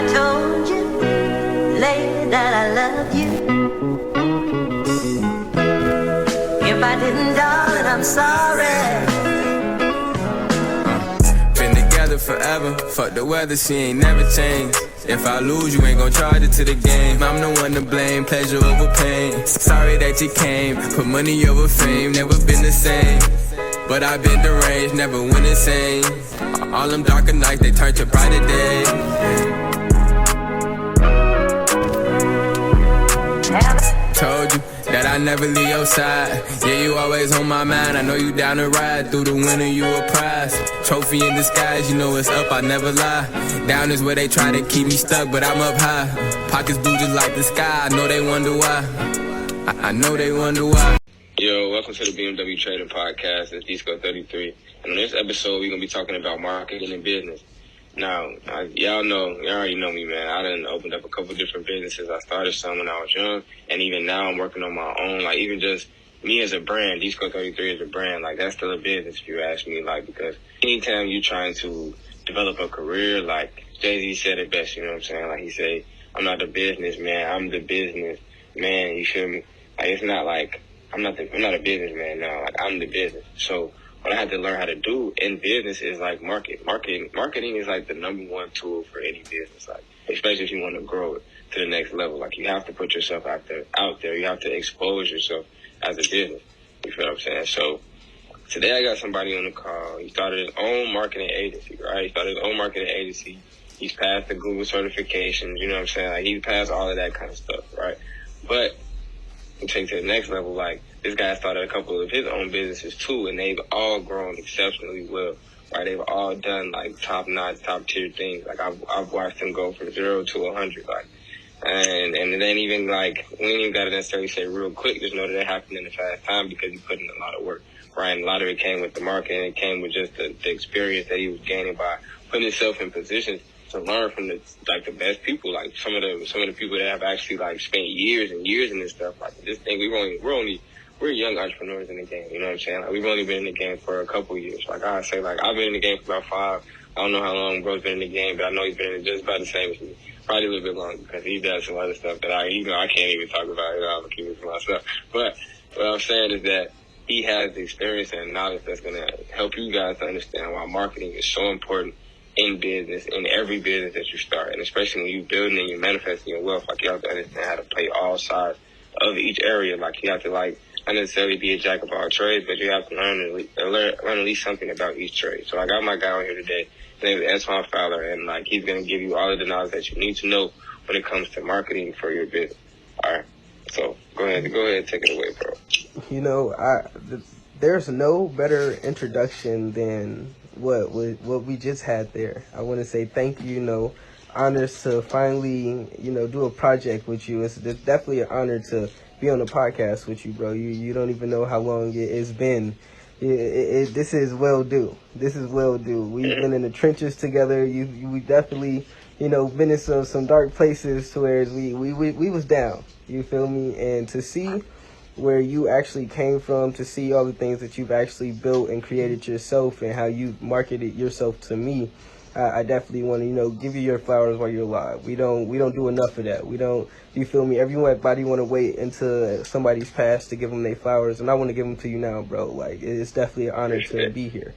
told you, lady, that I love you. If I didn't, darling, I'm sorry. Been together forever, fuck the weather, she ain't never changed. If I lose, you ain't gon' charge it to the game. I'm the one to blame, pleasure over pain. Sorry that you came, put money over fame, never been the same. But I've been deranged, never went insane. All them darker nights, they turn to brighter days. Told you that I never leave your side. Yeah, you always on my mind. I know you down to ride. Through the winter, you a prize. Trophy in disguise, you know it's up, I never lie. Down is where they try to keep me stuck, but I'm up high. Pockets blue just like the sky. I know they wonder why. I know they wonder why. Yo, welcome to the BMW Trading Podcast. It's Disco 33. And on this episode, we're going to be talking about marketing and business. Now, y'all already know me, man. I done opened up a couple different businesses. I started some when I was young, and even now I'm working on my own. Like, even just me as a brand, Disco 33 as a brand, like, that's still a business if you ask me. Like, because anytime you're trying to develop a career, like Jay-Z said it best, you know what I'm saying? Like, he said, I'm not the businessman, I'm the business man, you feel me? Like, it's not like, I'm not a businessman now, like, I'm the business. So, what I had to learn how to do in business is like marketing is like the number one tool for any business, like especially if you want to grow it to the next level. Like you have to put yourself out there. You have to expose yourself as a business. You feel what I'm saying? So today I got somebody on the call. He started his own marketing agency, right? He started his own marketing agency. He's passed the Google certifications, you know what I'm saying? Like he's passed all of that kind of stuff, right? But to take to the next level, like this guy started a couple of his own businesses too, and they've all grown exceptionally well. Right? They've all done like top-notch, top-tier things. Like I've watched them go from 0 to 100, like, and it ain't even like we ain't even gotta necessarily say real quick. Just know that it happened in a fast time because he put in a lot of work. Right? And a lot of it came with the marketing. It came with just the experience that he was gaining by putting himself in positions to learn from the best people, like some of the people that have actually like spent years and years in this stuff. Like this thing, we're young entrepreneurs in the game. You know what I'm saying? Like we've only been in the game for a couple years. Like I say, like I've been in the game for about 5. I don't know how long bro's been in the game, but I know he's been in it just about the same as me. Probably a little bit longer because he does some other stuff that I can't even talk about. I'm gonna keep it to myself. But what I'm saying is that he has the experience and knowledge that's gonna help you guys to understand why marketing is so important in business, in every business that you start, and especially when you're building and you're manifesting your wealth. Like you have to understand how to play all sides of each area. Like you have to not necessarily be a jack of all trades, but you have to learn at least something about each trade. So I got my guy on here today. His name is Antwain Fowler, and like he's gonna give you all of the knowledge that you need to know when it comes to marketing for your business. All right. So go ahead, and take it away, bro. You know, there's no better introduction than what we just had there. I want to say thank you. You know, honors to finally do a project with you. It's definitely an honor to be on a podcast with you, bro. You don't even know how long it's been. This is well due. This is well due. We've been in the trenches together. We definitely been in some dark places to where we was down. You feel me? And to see where you actually came from, to see all the things that you've actually built and created yourself and how you marketed yourself to me, I definitely want to, give you your flowers while you're alive. We don't do enough of that. We don't, you feel me? Everybody want to wait until somebody's passed to give them their flowers, and I want to give them to you now, bro. Like, it's definitely an honor to be here.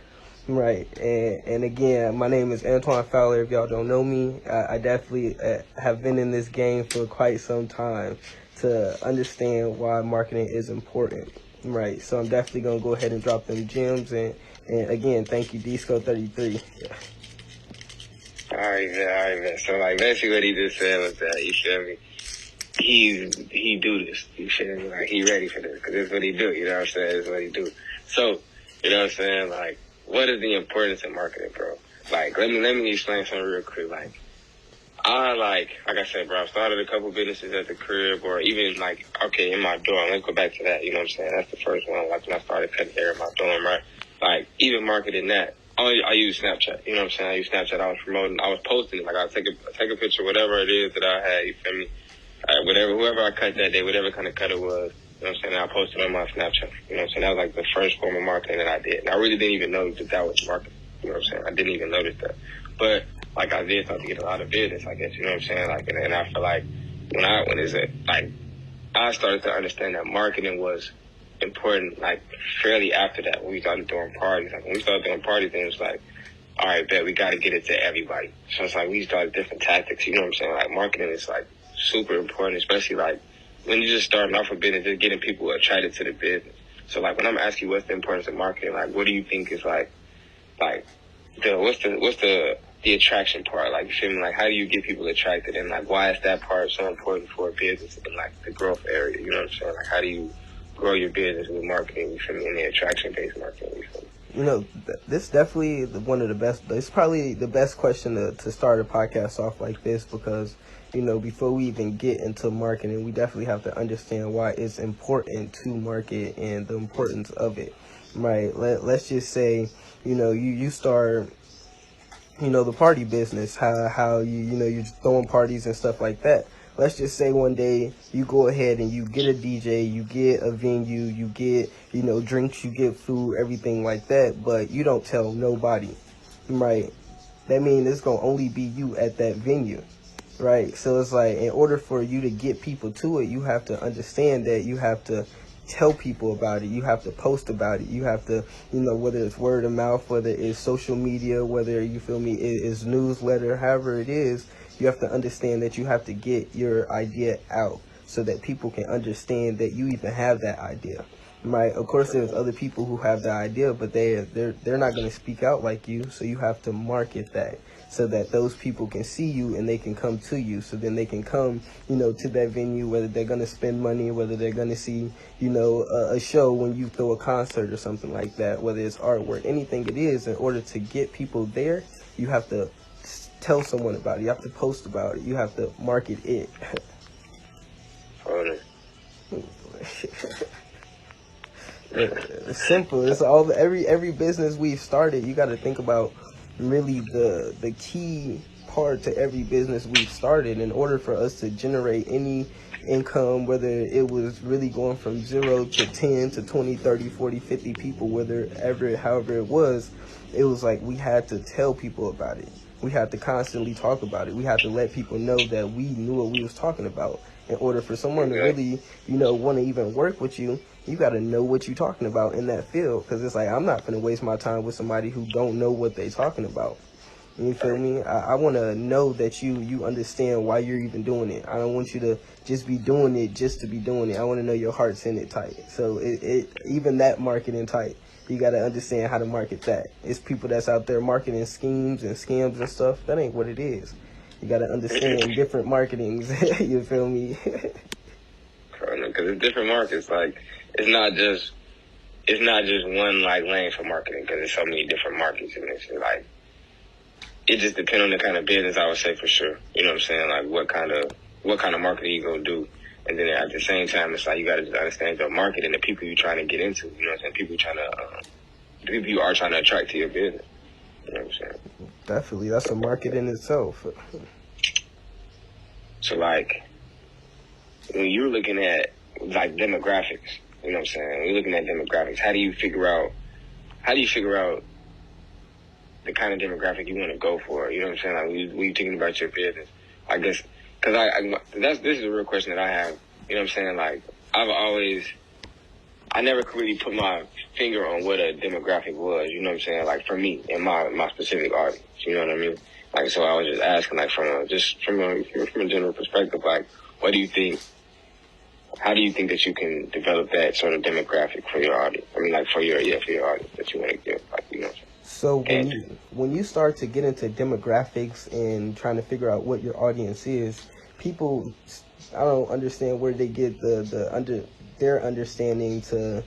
Right. And again, my name is Antwain Fowler. If y'all don't know me, I definitely have been in this game for quite some time to understand why marketing is important. Right. So I'm definitely going to go ahead and drop them gems. And again, thank you, Disco 33. Yeah. All right, man. So, like, basically what he just said was that, you feel me, he do this, you feel me, like, he ready for this, because this is what he do, you know what I'm saying, this is what he do. So, you know what I'm saying, like, what is the importance of marketing, bro? Like, let me explain something real quick. Like I said, bro, I started a couple businesses at the crib, or even, like, okay, in my dorm. Let's go back to that, you know what I'm saying? That's the first one, like, when I started cutting hair in my dorm, right? Like, even marketing that. I use Snapchat, you know what I'm saying? I use Snapchat. I was posting it. Like, I'll take a picture, whatever it is that I had, you feel me? Whoever I cut that day, whatever kind of cut it was, you know what I'm saying? I posted on my Snapchat, you know what I'm saying? That was like the first form of marketing that I did. And I really didn't even know that was marketing, you know what I'm saying? I didn't even notice that. But like I did start to get a lot of business, I guess, you know what I'm saying? Like, and I feel like I started to understand that marketing was important, like, fairly after that, when we started doing parties. Like, when we started doing parties, then it was like, all right, bet, we got to get it to everybody. So it's like we started different tactics, you know what I'm saying? Like, marketing is, like, super important, especially, like, when you're just starting off a business, just getting people attracted to the business. So, like, when I'm asking you what's the importance of marketing, like, what do you think is, like, what's the attraction part? Like, you feel me? Like, how do you get people attracted? And, like, why is that part so important for a business in, like, the growth area? You know what I'm saying? Like, how do you grow your business with marketing, you feel me, in the attraction-based marketing, you feel me? You know, this definitely one of the best. It's probably the best question to start a podcast off like this, because, you know, before we even get into marketing, we definitely have to understand why it's important to market and the importance of it, right? Let's just say, you know, you start, you know, the party business, how you're throwing parties and stuff like that. Let's just say one day you go ahead and you get a DJ, you get a venue, you get, you know, drinks, you get food, everything like that, but you don't tell nobody, right? That means it's going to only be you at that venue, right? So it's like, in order for you to get people to it, you have to understand that you have to tell people about it. You have to post about it. You have to, you know, whether it's word of mouth, whether it's social media, whether, you feel me, it is newsletter, however it is, you have to understand that you have to get your idea out so that people can understand that you even have that idea, right? Of course, there's other people who have the idea, but they're not going to speak out like you, so you have to market that so that those people can see you and they can come to you. So then they can come, you know, to that venue, whether they're going to spend money, whether they're going to see, you know, a show when you throw a concert or something like that, whether it's artwork, anything it is. In order to get people there, you have to tell someone about it. You have to post about it. You have to market it. It's simple. It's all every business we've started. You got to think about really the key part to every business we've started in order for us to generate any income, whether it was really going from 0 to 10 to 20, 30, 40, 50 people, however it was like we had to tell people about it. We had to constantly talk about it. We had to let people know that we knew what we was talking about. In order for someone to really, you know, want to even work with you, you got to know what you're talking about in that field. Because it's like, I'm not going to waste my time with somebody who don't know what they're talking about. You feel me? I want to know that you understand why you're even doing it. I don't want you to just be doing it just to be doing it. I want to know your heart's in it tight. So even that marketing tight, you got to understand how to market that. It's people that's out there marketing schemes and scams and stuff. That ain't what it is. You got to understand different marketings. You feel me? Because it's different markets. Like, it's not just one, like, lane for marketing, because there's so many different markets in this. Like, it just depends on the kind of business, I would say, for sure. You know what I'm saying? Like, what kind of marketing you gonna do. And then at the same time, it's like you gotta just understand your market and the people you're trying to get into. You know what I'm saying? The people you are trying to attract to your business. You know what I'm saying? Definitely. That's a market in itself. So, like, when you're looking at, like, demographics, you know what I'm saying? When you're looking at demographics, how do you figure out the kind of demographic you want to go for? You know what I'm saying? Like, when you're thinking about your business, I guess, because this is a real question that I have. You know what I'm saying? Like, I never could really put my finger on what a demographic was. You know what I'm saying? Like, for me, in my specific audience. You know what I mean? Like, so I was just asking, like, from a general perspective, like, what do you think? How do you think that you can develop that sort of demographic for your audience? I mean, like, for your audience that you want to give, like, you know. So when you start to get into demographics and trying to figure out what your audience is, people, I don't understand where they get their understanding to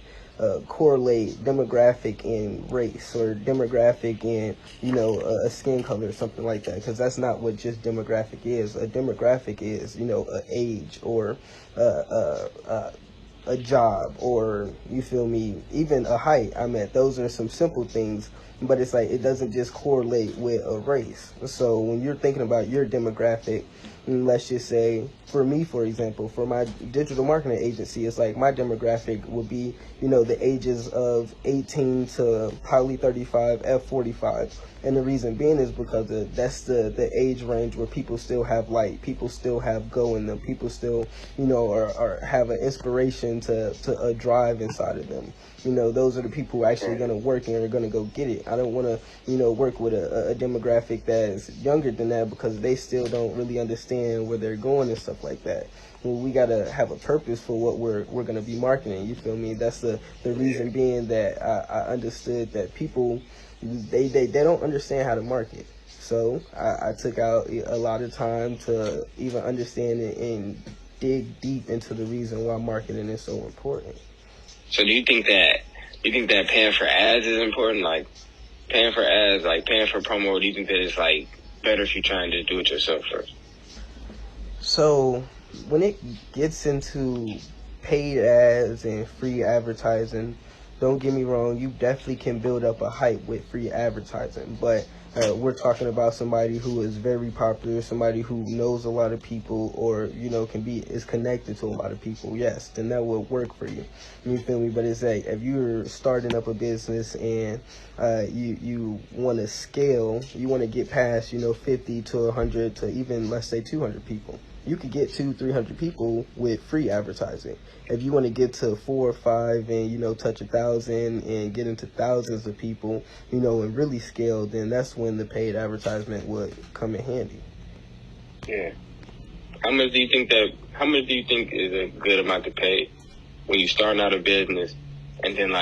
correlate demographic and race, or demographic and, you know, a skin color or something like that, because that's not what just demographic is. A demographic is, you know, an age, or a job, or, you feel me, even a height. I mean, those are some simple things but it's like it doesn't just correlate with a race. So when you're thinking about your demographic, let's just say for me, for example, for my digital marketing agency, it's like my demographic would be, the ages of 18 to probably 35, F45. And the reason being is because that's the age range where people still have light, people still have go in them, people still, are have an inspiration to a drive inside of them. Those are the people who are actually going to work and are going to go get it. I don't want to, work with a demographic that's younger than that because they still don't really understand where they're going and stuff like that. Well, we got to have a purpose for what we're going to be marketing. You feel me? That's the reason being that I understood that people, they don't understand how to market. So I took out a lot of time to even understand it and dig deep into the reason why marketing is so important. So do you think that paying for ads is important? Like paying for ads, like paying for promo, or do you think that it's like better if you're trying to do it yourself first? So when it gets into paid ads and free advertising, don't get me wrong, you definitely can build up a hype with free advertising, but we're talking about somebody who is very popular, somebody who knows a lot of people, or is connected to a lot of people. Yes, then that will work for you. You feel me? But it's like if you're starting up a business and you want to scale, you want to get past 50 to 100 to even let's say 200 people. You could get 200-300 people with free advertising. If you want to get to 4 or 5 and touch 1,000 and get into thousands of people, and really scale, then that's when the paid advertisement would come in handy. Yeah. How much do you think is a good amount to pay when you're starting out a business? And then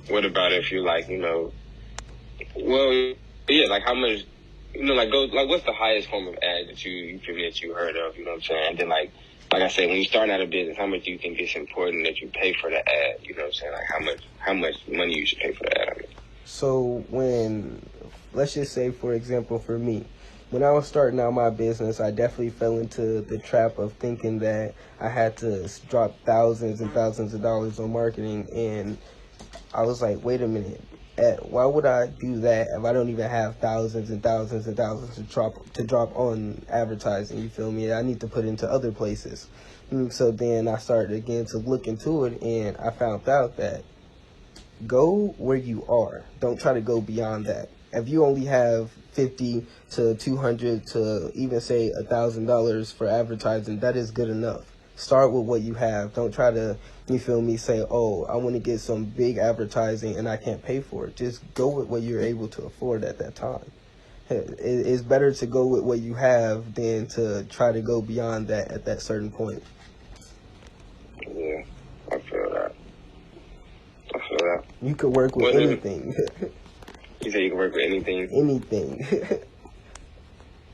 what about if you're like how much? What's the highest form of ad that you heard of? You know what I'm saying? And then like I said, when you start out a business, how much do you think it's important that you pay for the ad? You know what I'm saying? Like how much money you should pay for the ad? I mean. So let's just say, for example, for me, when I was starting out my business, I definitely fell into the trap of thinking that I had to drop thousands and thousands of dollars on marketing, and I was like, wait a minute. Why would I do that if I don't even have thousands and thousands and thousands to drop on advertising? You feel me? I need to put into other places. So then I started again to look into it, and I found out that go where you are. Don't try to go beyond that. If you only have 50 to 200 to even say $1,000 for advertising, that is good enough. Start with what you have. Don't try to, say, oh, I want to get some big advertising and I can't pay for it. Just go with what you're able to afford at that time. It's better to go with what you have than to try to go beyond that at that certain point. Yeah, I feel that. You could work with anything. You say you can work with anything? Anything.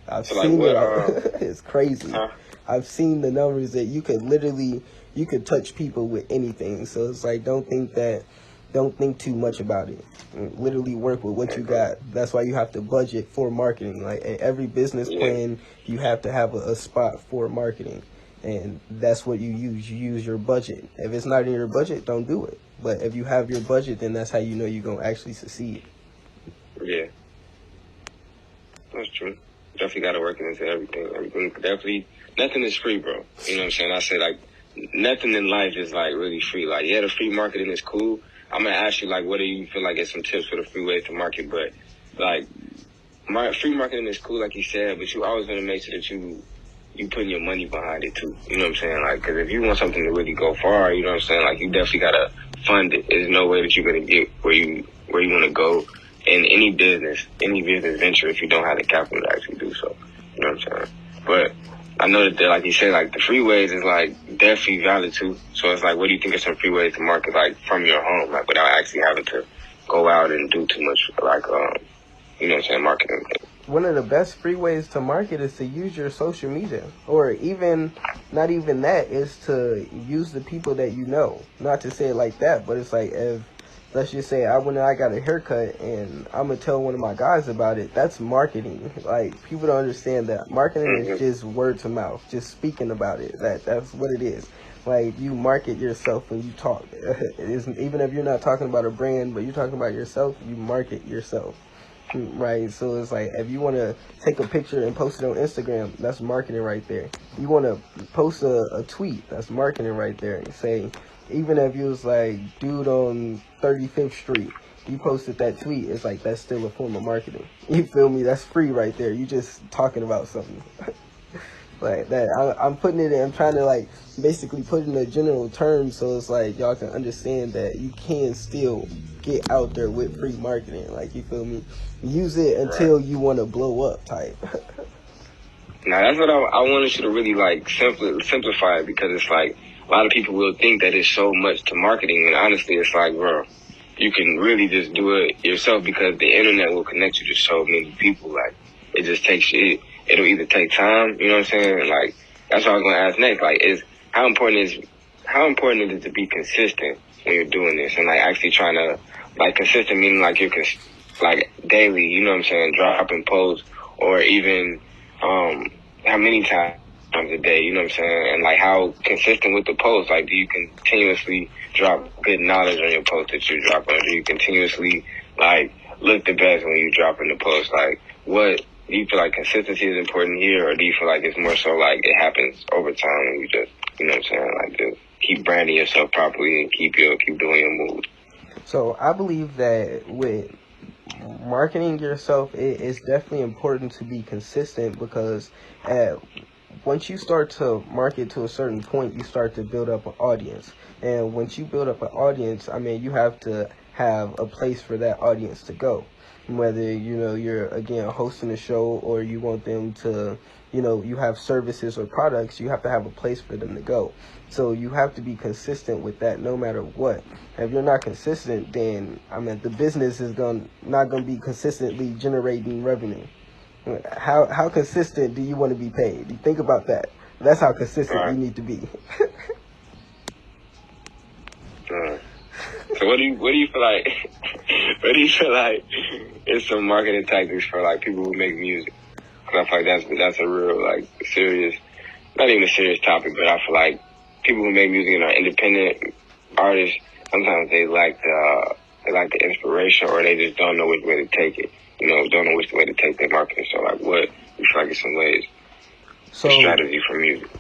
I've seen it. It's crazy. Huh? I've seen the numbers that you could touch people with anything. So it's like, don't think too much about it. Literally work with what you got. That's why you have to budget for marketing. Like every business plan, you have to have a spot for marketing. And that's what you use. You use your budget. If it's not in your budget, don't do it. But if you have your budget, then that's how you know you're going to actually succeed. Yeah. That's true. Definitely got to work into everything. Everything definitely. Nothing is free, bro. You know what I'm saying? I say, nothing in life is, really free. The free marketing is cool. I'm going to ask you, what do you feel like is some tips for the free ways to market? But, free marketing is cool, like you said, but you always going to make sure that you putting your money behind it, too. You know what I'm saying? Because if you want something to really go far, you know what I'm saying? You definitely got to fund it. There's no way that you're going to get where you want to go in any business venture if you don't have the capital to actually do so. You know what I'm saying? But I know that, like you said, the free ways is, definitely valid, too. So it's what do you think are some free ways to market, from your home, without actually having to go out and do too much, you know what I'm saying, marketing? One of the best free ways to market is to use your social media, or even, not even that, is to use the people that you know. Not to say it like that, but it's if, let's just say I got a haircut and I'm going to tell one of my guys about it, that's marketing. People don't understand that. Marketing is just word to mouth, just speaking about it. That's what it is. You market yourself when you talk. Even if you're not talking about a brand, but you're talking about yourself, you market yourself. right? So it's like if you want to take a picture and post it on Instagram, that's marketing right there. You want to post a tweet, that's marketing right there. Say, even if you was like, dude on 35th Street, you posted that tweet, it's like that's still a form of marketing. You feel me? That's free right there. You just talking about something. Like that, I'm putting it in, I'm trying to like basically put it in a general term so it's like y'all can understand that you can still get out there with free marketing. Like, you feel me? Use it until you want to blow up type. Now that's what I wanted you to really like simplify it, because it's like a lot of people will think that it's so much to marketing, and honestly it's like, bro, you can really just do it yourself, because the internet will connect you to so many people. Like, it just takes you. It'll either take time, you know what I'm saying? Like, that's what I was gonna ask next. Like, how important is it to be consistent when you're doing this, and like actually trying to, like, consistent meaning like you're like daily, you know what I'm saying, dropping posts, or even how many times a day, you know what I'm saying, and like how consistent with the posts. Like, do you continuously drop good knowledge on your post that you drop, or do you continuously like look the best when you drop in the post? Like, what do you feel like consistency is important here, or do you feel like it's more so like it happens over time and you just, you know what I'm saying, like just keep branding yourself properly and keep doing your moves? So I believe that with marketing yourself, it is definitely important to be consistent, because once you start to market to a certain point, you start to build up an audience. And once you build up an audience, I mean, you have to have a place for that audience to go. Whether, you're, again, hosting a show, or you want them to, you have services or products, you have to have a place for them to go. So you have to be consistent with that no matter what. If you're not consistent, then, I mean, the business is not going to be consistently generating revenue. How consistent do you want to be paid? You think about that. That's how consistent you need to be. So what do you feel like? What do you feel like is some marketing tactics for like people who make music? Because I feel like that's a real like serious, not even a serious topic, but I feel like people who make music and are independent artists, sometimes they like the inspiration, or they just don't know which way to take it. Don't know which way to take their marketing. So like, what you feel like is some ways, strategy for music?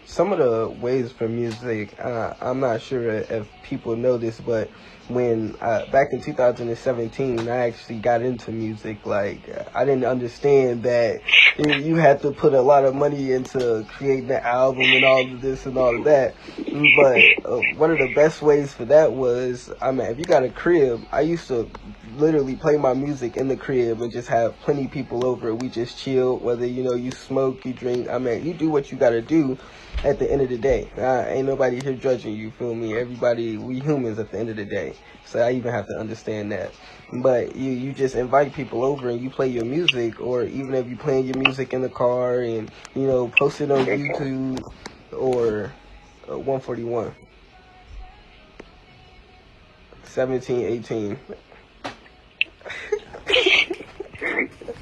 Some of the ways for music, I'm not sure if people know this, but when back in 2017, I actually got into music. Like, I didn't understand that you had to put a lot of money into creating an album and all of this and all of that. But one of the best ways for that was, I mean, if you got a crib, I used to literally play my music in the crib and just have plenty of people over. We just chill, whether, you smoke, you drink. I mean, you do what you got to do. At the end of the day, ain't nobody here judging you, feel me? Everybody, we humans at the end of the day. So I even have to understand that. But you just invite people over and you play your music, or even if you playing your music in the car and, post it on YouTube or 141. 17, 18.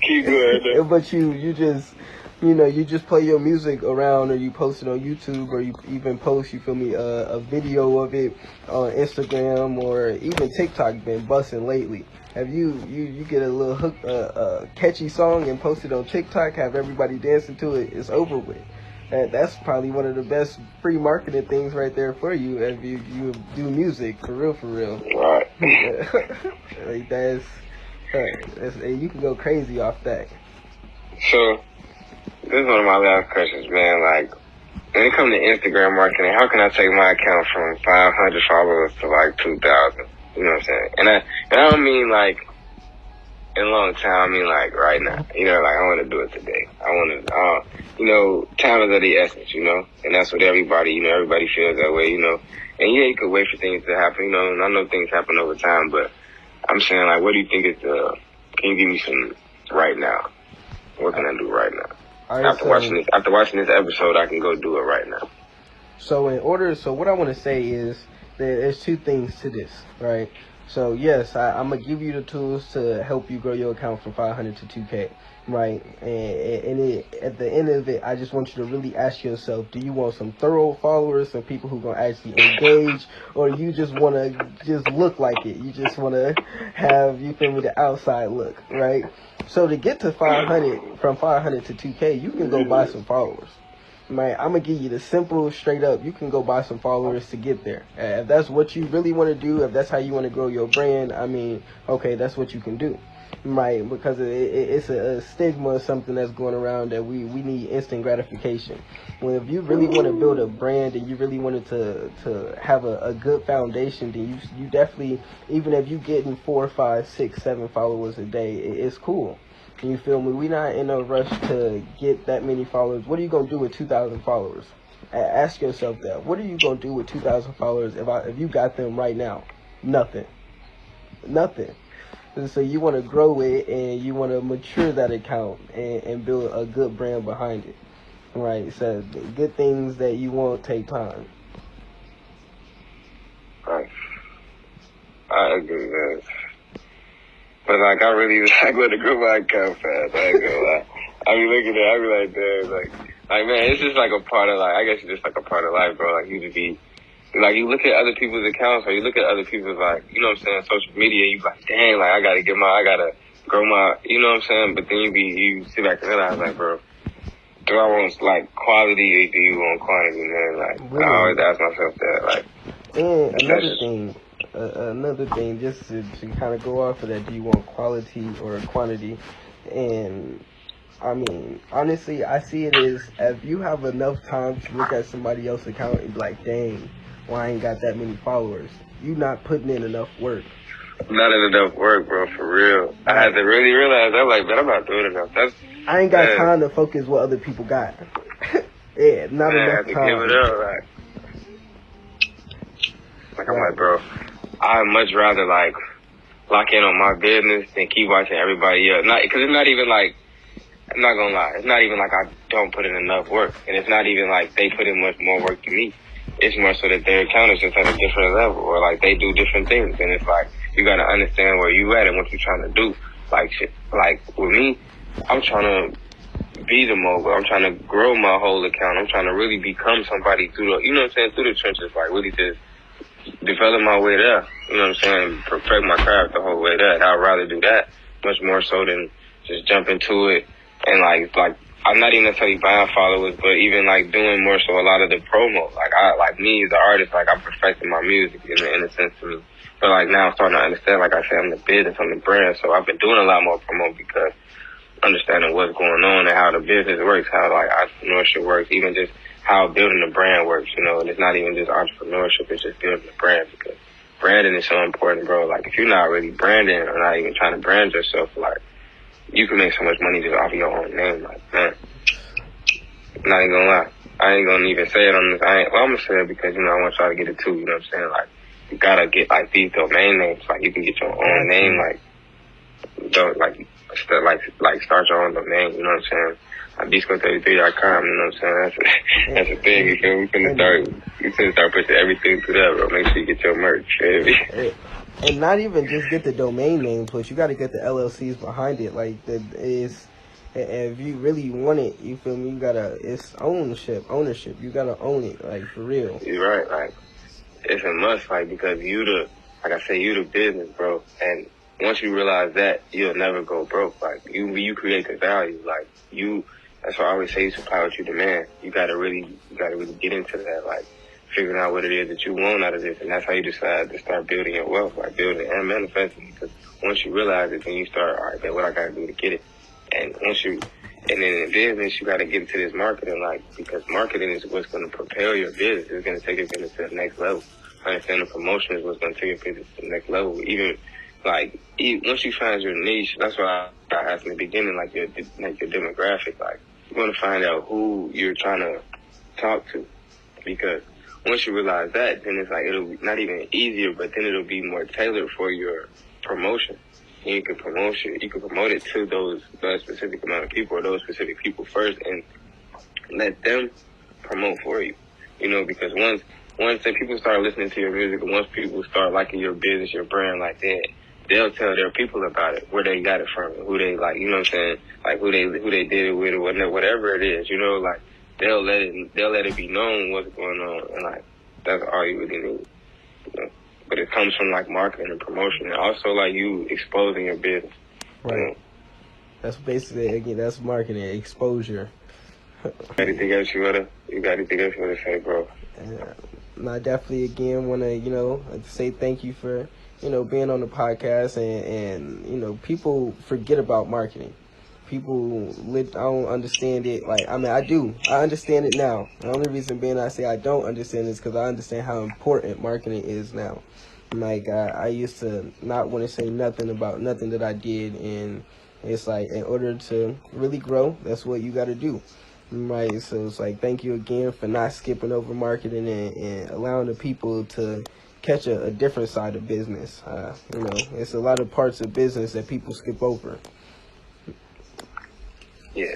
Keep going. But you just... you just play your music around, or you post it on YouTube, or you even post, you feel me, a video of it on Instagram, or even TikTok been busting lately. Have you get a little hook, a catchy song and post it on TikTok, have everybody dancing to it, it's over with. That's probably one of the best free marketing things right there for you, if you do music, for real. Right. Like, that's you can go crazy off that. So, this is one of my last questions, man. Like, when it comes to Instagram marketing, how can I take my account from 500 followers to like 2,000? You know what I'm saying? And I don't mean like in a long time. I mean like right now. Like I want to do it today. I want to, time is of the essence, and that's what everybody feels that way, And yeah, you could wait for things to happen, and I know things happen over time, but I'm saying, like, what do you think is can you give me some right now? What can I do right now? After watching this episode, I can go do it right now. So what I want to say is there's two things to this, right? So yes, I'm gonna give you the tools to help you grow your account from 500 to 2K. right? And at the end of it, I just want you to really ask yourself, do you want some thorough followers, some people who are going to actually engage, or you just want to just look like it? You just want to have, you feel me, the outside look, right? So to get to 500, from 500 to 2K, you can go buy some followers. Man, I'm going to give you the simple, straight up, you can go buy some followers to get there. If that's what you really want to do, if that's how you want to grow your brand, I mean, okay, that's what you can do. Right, because it's a stigma or something that's going around that we need instant gratification. Well, if you really want to build a brand and you really wanted to have a good foundation, then you definitely, even if you getting 4, 5, 6, 7 followers a day, it's cool. You feel me? We're not in a rush to get that many followers. What are you going to do with 2,000 followers? Ask yourself that. What are you going to do with 2,000 followers if you got them right now? Nothing. And so you want to grow it and you want to mature that account and build a good brand behind it. Right? So good things that you want take time. Right. I agree, man. But like, I really like when to grow my account fast. I ain't gonna lie. I be looking at it, I be like, damn, like man, it's just like a part of I guess it's just like a part of life, bro. Like you to be, like you look at other people's accounts or you look at other people's you know what I'm saying, social media, you be like, dang, like I gotta grow my, you know what I'm saying? But then you sit back and realize like, bro, do I want like quality or do you want quantity, man? Like really? I always ask myself that, like. And another thing, just to kind of go off of that, do you want quality or quantity? And I mean, honestly, I see it as if you have enough time to look at somebody else's account and be like, dang, well, I ain't got that many followers. You not putting in enough work. Not enough work, bro, for real. I had to really realize that, like, man, I'm not doing enough. I ain't got time to focus what other people got. Yeah, not enough I have to time. give it up, like I'm like, bro, I'd much rather, like, lock in on my business than keep watching everybody else. Because it's not even, like, I'm not gonna lie, it's not even like I don't put in enough work. And it's not even like they put in much more work than me. It's more so that their account is just at a different level, or like they do different things. And it's like, you gotta understand where you at and what you're trying to do. Like shit, like with me, I'm trying to be the mogul. I'm trying to grow my whole account. I'm trying to really become somebody through the, you know what I'm saying, through the trenches, like really just develop my way there. You know what I'm saying? Perfect my craft the whole way there. I'd rather do that much more so than just jump into it and like I'm not even necessarily buying followers, but even like doing more so a lot of the promo. Like me as an artist, like I'm perfecting my music in a sense to me. But like now I'm starting to understand, like I said, I'm the business, I'm the brand. So I've been doing a lot more promo because understanding what's going on and how the business works, how like entrepreneurship works, even just how building the brand works, you know. And it's not even just entrepreneurship, it's just building the brand, because branding is so important, bro. Like if you're not really branding or not even trying to brand yourself, like you can make so much money just off of your own name. Like, man, I'm not even gonna lie. I ain't gonna even say it on this. I'm gonna say it because, you know, I want y'all to get it too, you know what I'm saying? Like, you gotta get, like, these domain names. Like, you can get your own name, like, start your own domain, you know what I'm saying? Like, disco33.com, you know what I'm saying? That's a thing, you feel me? We finna start pushing everything through that, bro. Make sure you get your merch, baby. And not even just get the domain name, but you got to get the LLCs behind it. Like, if you really want it, you feel me? You gotta, it's ownership. You gotta own it, like, for real. You're right, like, it's a must, like, because you the business, bro. And once you realize that, you'll never go broke. Like, you create the value. Like, that's why I always say you supply what you demand. You gotta really get into that, like, figuring out what it is that you want out of this. And that's how you decide to start building your wealth, like building and manifesting. Because once you realize it, then you start, all right, then what I gotta do to get it. And then in business, you gotta get into this marketing, like, because marketing is what's gonna propel your business. It's gonna take your business to the next level. Understanding promotion is what's gonna take your business to the next level. Even once you find your niche, that's why I asked in the beginning, like your demographic, like you want to find out who you're trying to talk to, because once you realize that, then it's like it'll be not even easier, but then it'll be more tailored for your promotion. And you can promote it to that specific amount of people, or those specific people first, and let them promote for you. You know, because once the people start listening to your music, and once people start liking your business, your brand like that, they'll tell their people about it, where they got it from, who they like, you know what I'm saying, like who they did it with, or whatever it is, you know, like they'll let it be known what's going on, and like that's all you really need, you know? But it comes from like marketing and promotion, and also like you exposing your business. Right. You know? That's basically, again, that's marketing, exposure. Anything else you got anything else you wanna say, bro? And I definitely, again, want to, say thank you for, being on the podcast. And people forget about marketing. People, I don't understand it. Like, I mean, I do. I understand it now. The only reason being I say I don't understand it is because I understand how important marketing is now. Like, I used to not want to say nothing about nothing that I did. And it's like, in order to really grow, that's what you got to do. Right, so it's like, thank you again for not skipping over marketing and allowing the people to catch a different side of business. It's a lot of parts of business that people skip over. Yeah,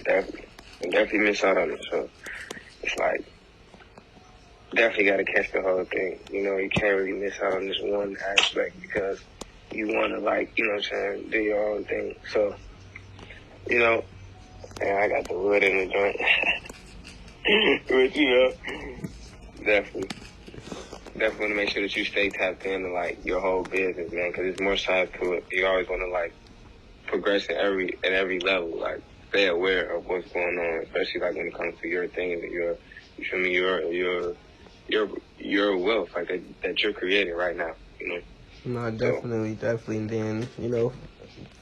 definitely miss out on it. So it's like, definitely got to catch the whole thing. You can't really miss out on this one aspect because you want to, like, you know what I'm saying, do your own thing. So, and I got the wood in the joint. But, definitely want to make sure that you stay tapped into, like, your whole business, man, because there's more sides to it. You always want to, like, progress at every level, like, stay aware of what's going on, especially, like, when it comes to your things and you feel me, your wealth, like, that you're creating right now, No, definitely. And then,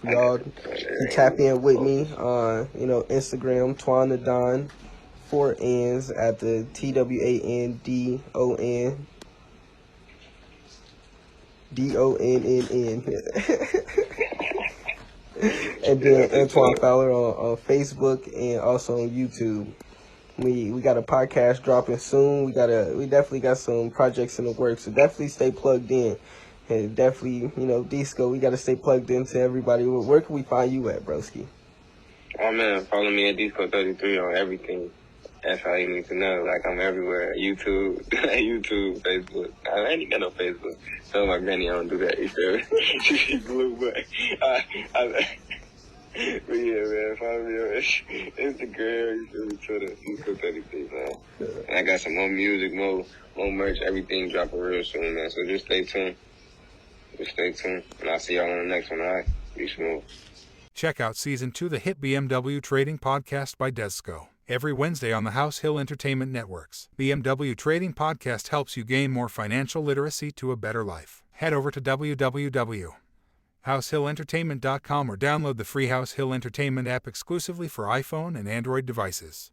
y'all can tap in with me on, Instagram, Twan the Don, 4 N's at the TWANDON and then Antwain Fowler on Facebook and also on YouTube. We got a podcast dropping soon. We definitely got some projects in the works, so definitely stay plugged in. And definitely, Disco, we got to stay plugged into everybody. Where can we find you at, broski? Oh, man, follow me at Disco 33 on everything. That's all you need to know. Like, I'm everywhere. YouTube, Facebook. I ain't got no Facebook. Tell my granny I don't do that. You feel me? She blue, but but yeah, man, follow me on Instagram, you feel me, Twitter, Disco 33, man. And I got some more music, more merch, everything dropping real soon, man. So just stay tuned. And I'll see y'all on the next one, all right? Be smooth. Check out Season 2 the hit BMW Trading Podcast by Desco every Wednesday on the House Hill Entertainment Networks. BMW Trading Podcast helps you gain more financial literacy to a better life. Head over to www.househillentertainment.com or download the free House Hill Entertainment app exclusively for iPhone and Android devices.